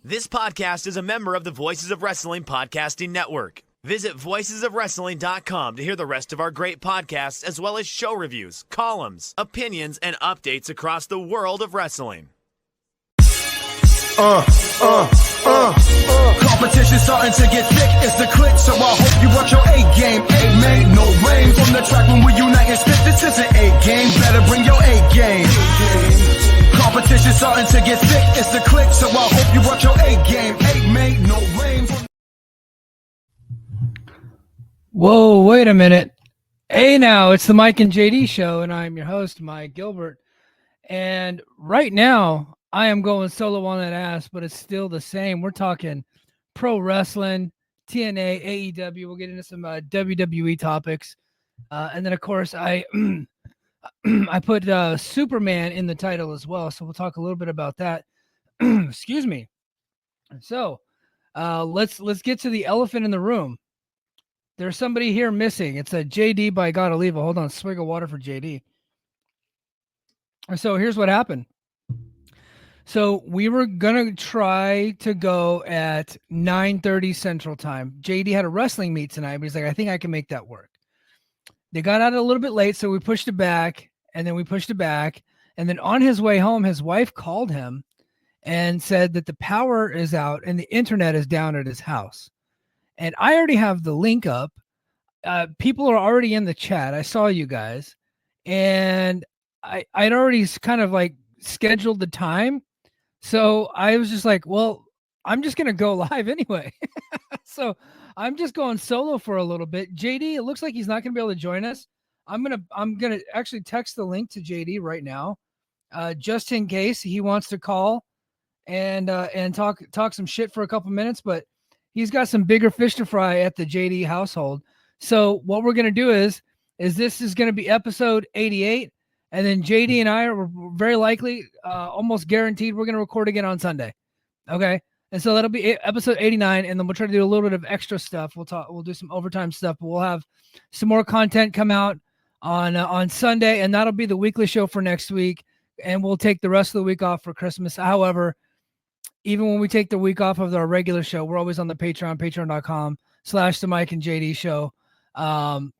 This podcast is a member of the Voices of Wrestling Podcasting Network. Visit voicesofwrestling.com to hear the rest of our great podcasts, as well as show reviews, columns, opinions, and updates across the world of wrestling. Competition starting to get thick, it's the click, so I hope you watch your A-game. A-man, no rain from the track when we unite and spit. This is an A-game, better bring your A-game. Competition starting to get thick, it's the click, so I hope you watch your A-game. A-man, no rain from... Whoa, wait a minute. Hey now, it's the Mike and JD show, and I'm your host, Mike Gilbert. And right now, I am going solo on that ass, but it's still the same. We're talking pro wrestling, TNA, AEW. We'll get into some WWE topics. And then, of course, I I put Superman in the title as well, so we'll talk a little bit about that. Excuse me. So let's get to the elephant in the room. There's somebody here missing. It's a JD by God Oliva. Hold on, swig of water for JD. So here's what happened. So we were going to try to go at 9:30 Central Time. JD had a wrestling meet tonight, but he's like, I think I can make that work. They got out a little bit late, so we pushed it back, and then we pushed it back. And then on his way home, his wife called him and said that the power is out and the internet is down at his house. And I already have the link up. People are already in the chat. I saw you guys. And I'd already kind of like scheduled the time. So I was just like, well, I'm just going to go live anyway. So I'm just going solo for a little bit. JD, it looks like he's not going to be able to join us. I'm going to actually text the link to JD right now, just in case he wants to call and talk some shit for a couple minutes, but he's got some bigger fish to fry at the JD household. So what we're going to do is this is going to be episode 88. And then JD and I are very likely, almost guaranteed, we're going to record again on Sunday. Okay. And so that'll be episode 89. And then we'll try to do a little bit of extra stuff. We'll do some overtime stuff, but we'll have some more content come out on Sunday. And that'll be the weekly show for next week. And we'll take the rest of the week off for Christmas. However, even when we take the week off of our regular show, we're always on the Patreon, patreon.com/the Mike and JD show,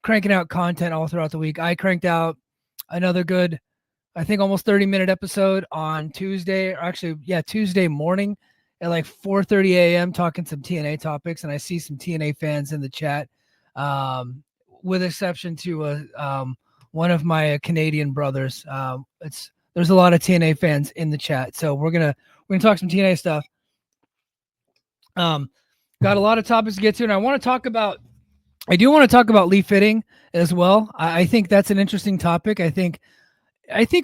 cranking out content all throughout the week. I cranked out another good, I think almost 30-minute episode on Tuesday, or actually, Tuesday morning at like 4:30 a.m. talking some TNA topics. And I see some TNA fans in the chat, with exception to one of my Canadian brothers. There's a lot of TNA fans in the chat. So we're gonna talk some TNA stuff. Got a lot of topics to get to, and I do want to talk about Lee Fitting as well. I think that's an interesting topic. I think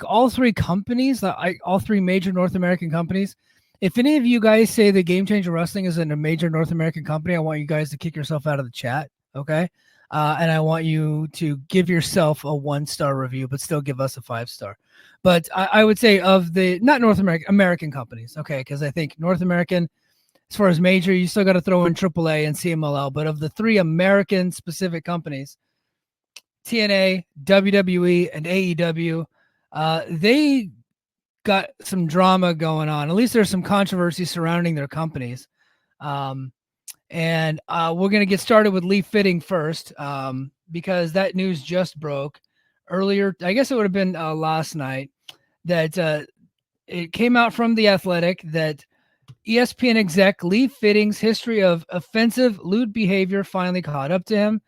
all three companies, all three major North American companies, if any of you guys say that Game Changer Wrestling isn't a major North American company, I want you guys to kick yourself out of the chat, okay? And I want you to give yourself a 1-star review, but still give us a 5-star. But I would say of the, not North American companies, okay? Because I think North American, as far as major, you still got to throw in AAA and CMLL. But of the three American-specific companies, TNA, WWE, and AEW, they got some drama going on. At least there's some controversy surrounding their companies. And we're going to get started with Lee Fitting first, because that news just broke earlier. I guess it would have been last night that it came out from The Athletic that ESPN exec Lee Fitting's history of offensive, lewd behavior finally caught up to him.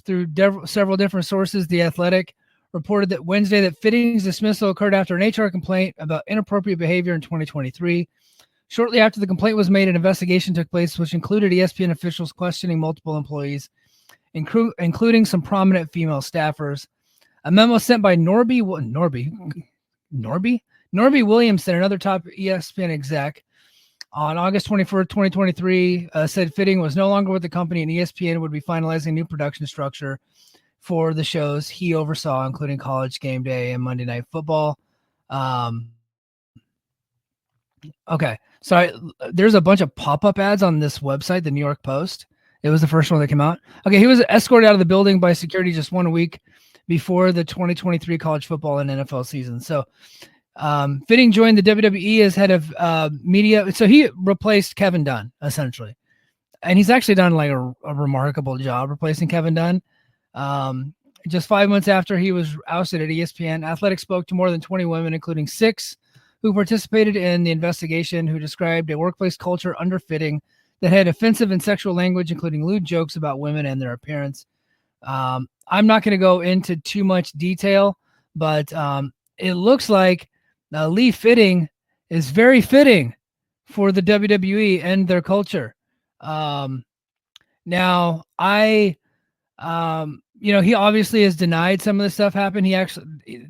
Through several different sources, The Athletic reported that Wednesday that Fitting's dismissal occurred after an HR complaint about inappropriate behavior in 2023. Shortly after the complaint was made, an investigation took place, which included ESPN officials questioning multiple employees, including some prominent female staffers. A memo sent by Norby Williamson, another top ESPN exec, on August 21st, 2023, said Fitting was no longer with the company and ESPN would be finalizing a new production structure for the shows he oversaw, including College Game Day and Monday Night Football. Okay, so there's a bunch of pop-up ads on this website, the New York Post. It was the first one that came out. Okay, he was escorted out of the building by security just 1 week before the 2023 college football and NFL season. So Fitting joined the WWE as head of media. So he replaced Kevin Dunn, essentially. And he's actually done like a remarkable job replacing Kevin Dunn. Just 5 months after he was ousted at ESPN, Athletic spoke to more than 20 women, including 6 who participated in the investigation, who described a workplace culture under Fitting that had offensive and sexual language, including lewd jokes about women and their appearance. I'm not going to go into too much detail, but it looks like Lee Fitting is very fitting for the WWE and their culture. Now, he obviously has denied some of the stuff happened.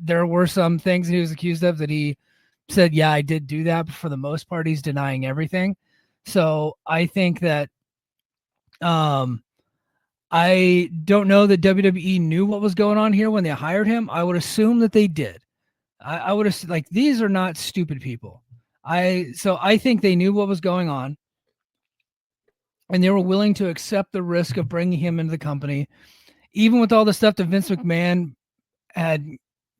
There were some things he was accused of that he said, yeah, I did do that. But for the most part, he's denying everything. So I think that, I don't know that WWE knew what was going on here when they hired him. I would assume that they did. I would have like, these are not stupid people. So I think they knew what was going on, and they were willing to accept the risk of bringing him into the company, even with all the stuff that Vince McMahon had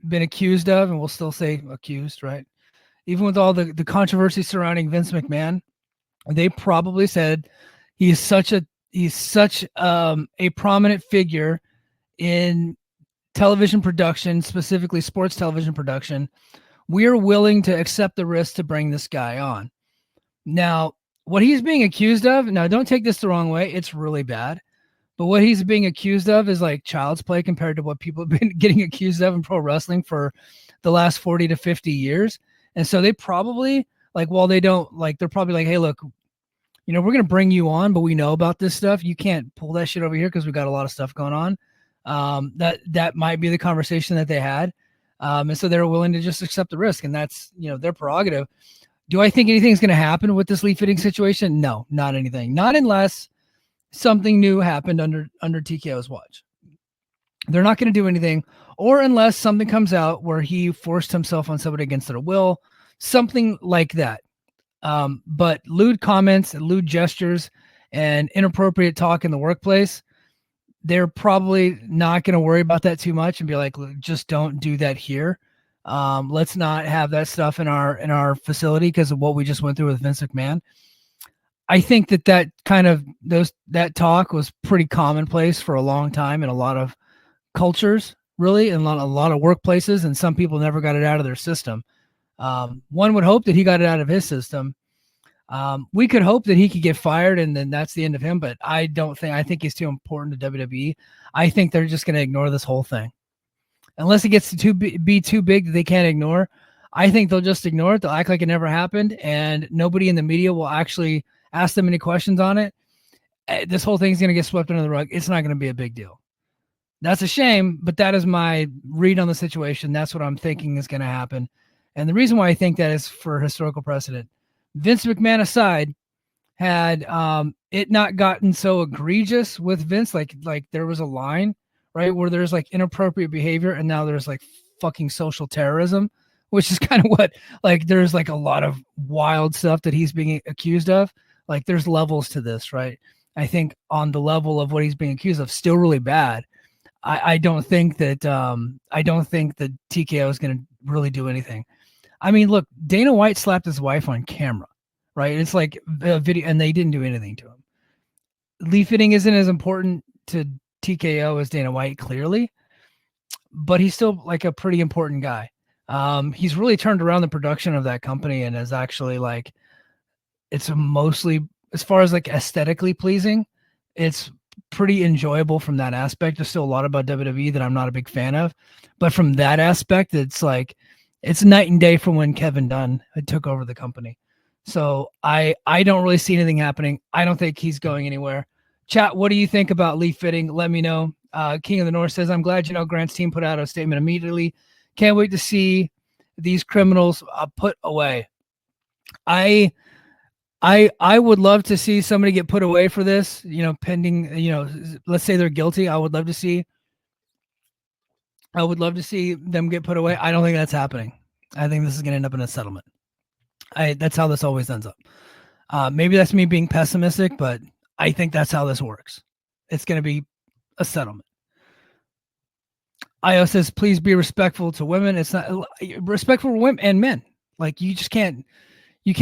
been accused of, and we'll still say accused, right? Even with all the controversy surrounding Vince McMahon, they probably said he's such a prominent figure in television production, specifically sports television production. We're willing to accept the risk to bring this guy on. Now, what he's being accused of, now don't take this the wrong way, it's really bad. But what he's being accused of is like child's play compared to what people have been getting accused of in pro wrestling for the last 40 to 50 years. And so they probably, like, while they don't, like, they're probably like, hey, look, we're going to bring you on, but we know about this stuff. You can't pull that shit over here because we got a lot of stuff going on. That might be the conversation that they had. And so they're willing to just accept the risk, and that's, their prerogative. Do I think anything's going to happen with this Lee Fitting situation? No, not anything. Not unless something new happened under TKO's watch. They're not going to do anything, or unless something comes out where he forced himself on somebody against their will, something like that. But lewd comments and lewd gestures and inappropriate talk in the workplace, they're probably not going to worry about that too much and be like, just don't do that here. Let's not have that stuff in our facility because of what we just went through with Vince McMahon. I think that kind of that talk was pretty commonplace for a long time in a lot of cultures, really, and a lot of workplaces, and some people never got it out of their system. One would hope that he got it out of his system. We could hope that he could get fired and then that's the end of him, but I think he's too important to WWE. I think they're just going to ignore this whole thing. Unless it gets to be too big that they can't ignore, I think they'll just ignore it. They'll act like it never happened, and nobody in the media will actually ask them any questions on it. This whole thing's going to get swept under the rug. It's not going to be a big deal. That's a shame, but that is my read on the situation. That's what I'm thinking is going to happen. And the reason why I think that is for historical precedent. Vince McMahon aside, had it not gotten so egregious with Vince, like there was a line, right, where there's like inappropriate behavior, and now there's like fucking social terrorism, which is kind of what, like, there's like a lot of wild stuff that he's being accused of. Like, there's levels to this, right? I think on the level of what he's being accused of, still really bad. I don't think that TKO is going to really do anything. I mean, look, Dana White slapped his wife on camera, right? It's like a video, and they didn't do anything to him. Lee Fitting isn't as important to TKO as Dana White, clearly, but he's still like a pretty important guy. He's really turned around the production of that company and is actually like, it's mostly, as far as like aesthetically pleasing, it's pretty enjoyable from that aspect. There's still a lot about WWE that I'm not a big fan of, but from that aspect, it's like, it's night and day from when Kevin Dunn had took over the company. So I don't really see anything happening. I don't think he's going anywhere. Chat, what do you think about Lee Fitting? Let me know. King of the North says, I'm glad Grant's team put out a statement immediately. Can't wait to see these criminals put away. I would love to see somebody get put away for this, pending, let's say they're guilty. I would love to see them get put away. I don't think that's happening. I think this is going to end up in a settlement. That's how this always ends up. Maybe that's me being pessimistic, but I think that's how this works. It's going to be a settlement. Io says, please be respectful to women. It's not respectful for women and men. Like you just can't, you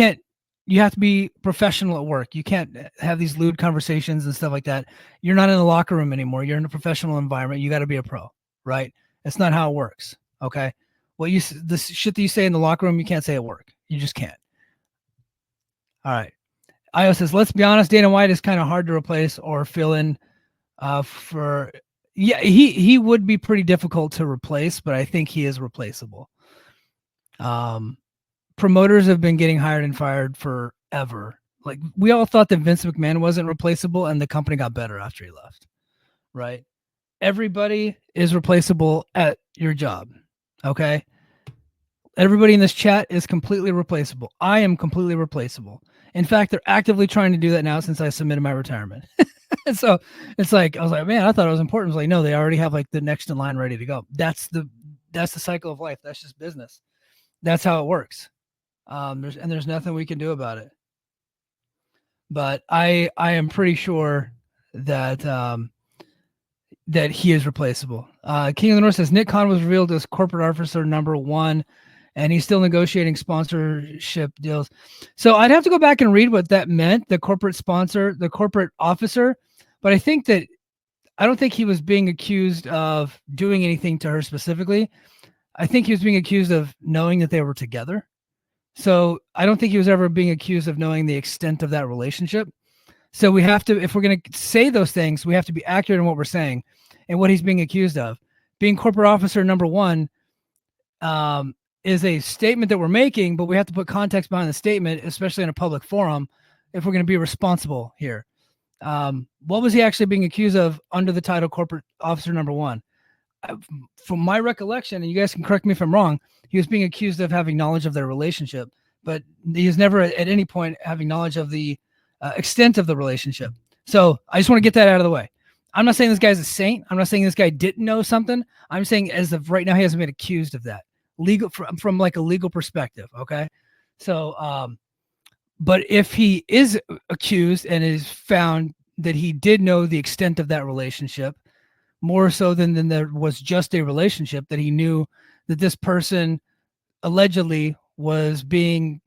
have to be professional at work. You can't have these lewd conversations and stuff like that. You're not in the locker room anymore. You're in a professional environment. You got to be a pro, right? That's not how it works. Okay. The shit that you say in the locker room, you can't say at work. You just can't. All right. Io says, let's be honest, Dana White is kind of hard to replace or fill in for. Yeah, he would be pretty difficult to replace, but I think he is replaceable. Promoters have been getting hired and fired forever. Like we all thought that Vince McMahon wasn't replaceable, and the company got better after he left. Right? Everybody is replaceable at your job. Okay. Everybody in this chat is completely replaceable. I am completely replaceable. In fact, they're actively trying to do that now since I submitted my retirement. And so it's like, I was like, man, I thought it was important. It's like, no, they already have like the next in line ready to go. That's the cycle of life. That's just business. That's how it works. There's nothing we can do about it. But I am pretty sure that that he is replaceable. King of the North says Nick Khan was revealed as corporate officer number 1, and he's still negotiating sponsorship deals. So I'd have to go back and read what that meant, the corporate sponsor, the corporate officer. But I don't think he was being accused of doing anything to her specifically. I think he was being accused of knowing that they were together. So I don't think he was ever being accused of knowing the extent of that relationship. So we have to, if we're going to say those things, we have to be accurate in what we're saying and what he's being accused of. Being corporate officer number 1 is a statement that we're making, but we have to put context behind the statement, especially in a public forum, if we're going to be responsible here. What was he actually being accused of under the title corporate officer number 1? From my recollection, and you guys can correct me if I'm wrong, he was being accused of having knowledge of their relationship, but he was never at any point having knowledge of the extent of the relationship. So I just want to get that out of the way. I'm not saying this guy's a saint. I'm not saying this guy didn't know something. I'm saying as of right now, he hasn't been accused of that legal from like a legal perspective. Okay. So, but if he is accused and is found that he did know the extent of that relationship, more so than there was just a relationship, that he knew that this person allegedly was being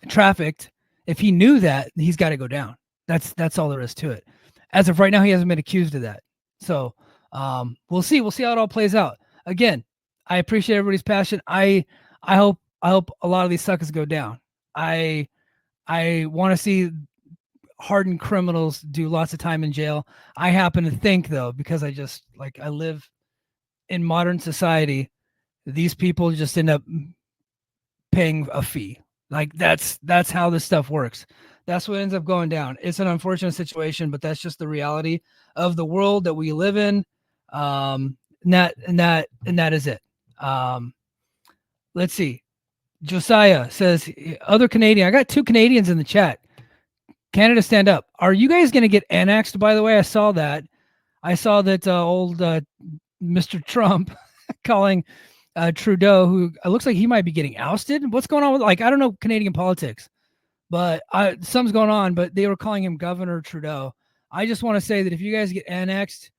trafficked, if he knew that, he's got to go down. That's all there is to it. As of right now, he hasn't been accused of that. So we'll see. We'll see how it all plays out. Again, I appreciate everybody's passion. I hope a lot of these suckers go down. I want to see hardened criminals do lots of time in jail. I happen to think, though, because I live in modern society, these people just end up paying a fee. Like that's how this stuff works. That's what ends up going down. It's an unfortunate situation, but that's just the reality of the world that we live in. And that is it. Let's see. Josiah says, other Canadian. I got 2 Canadians in the chat. Canada, stand up. Are you guys going to get annexed, by the way? I saw that old Mr. Trump calling Trudeau, who looks like he might be getting ousted. What's going on with, I don't know Canadian politics, but something's going on, but they were calling him Governor Trudeau. I just want to say that if you guys get annexed,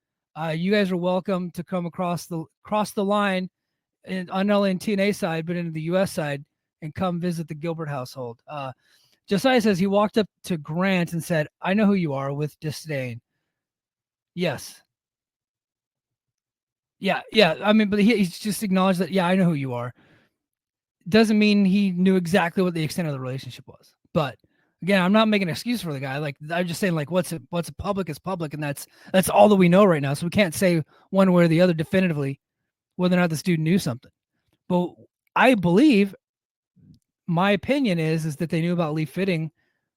you guys are welcome to come across the line, not only in TNA side, but into the U.S. side, and come visit the Gilbert household. Josiah says he walked up to Grant and said, "I know who you are," with disdain. Yes. Yeah. I mean, but he's just acknowledged that, yeah, I know who you are. Doesn't mean he knew exactly what the extent of the relationship was. But again, I'm not making an excuse for the guy. Like, I'm just saying, like, what's public is public, and that's all that we know right now. So we can't say one way or the other definitively whether or not this dude knew something. But I believe, my opinion is that they knew about Lee Fitting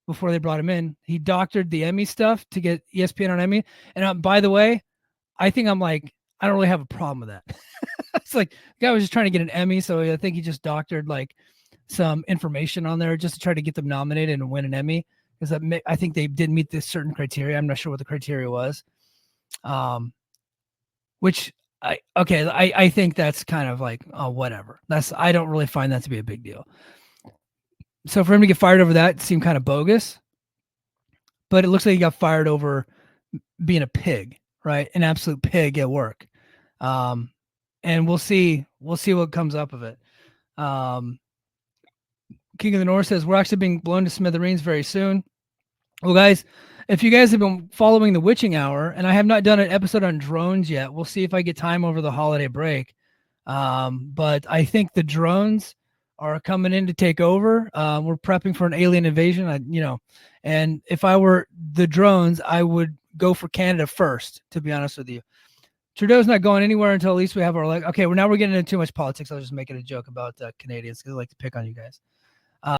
before they brought him in. He doctored the Emmy stuff to get ESPN on Emmy. And by the way, I think I don't really have a problem with that. It's like the guy was just trying to get an Emmy, so I think he just doctored like some information on there just to try to get them nominated and win an Emmy. Because I think they did meet this certain criteria. I'm not sure what the criteria was. Which I think that's kind of like, oh, whatever. I don't really find that to be a big deal. So for him to get fired over that seemed kind of bogus. But it looks like he got fired over being a pig, right? An absolute pig at work. and we'll see what comes up of it. King of the North says we're actually being blown to smithereens very soon. Well, guys, if you guys have been following the Witching Hour, and I have not done an episode on drones yet, we'll see if I get time over the holiday break. But I think the drones are coming in to take over. We're prepping for an alien invasion. And if I were the drones, I would go for Canada first, to be honest with you. Trudeau's not going anywhere until at least we have our okay. Now we're getting into too much politics. I was just making a joke about Canadians because I like to pick on you guys.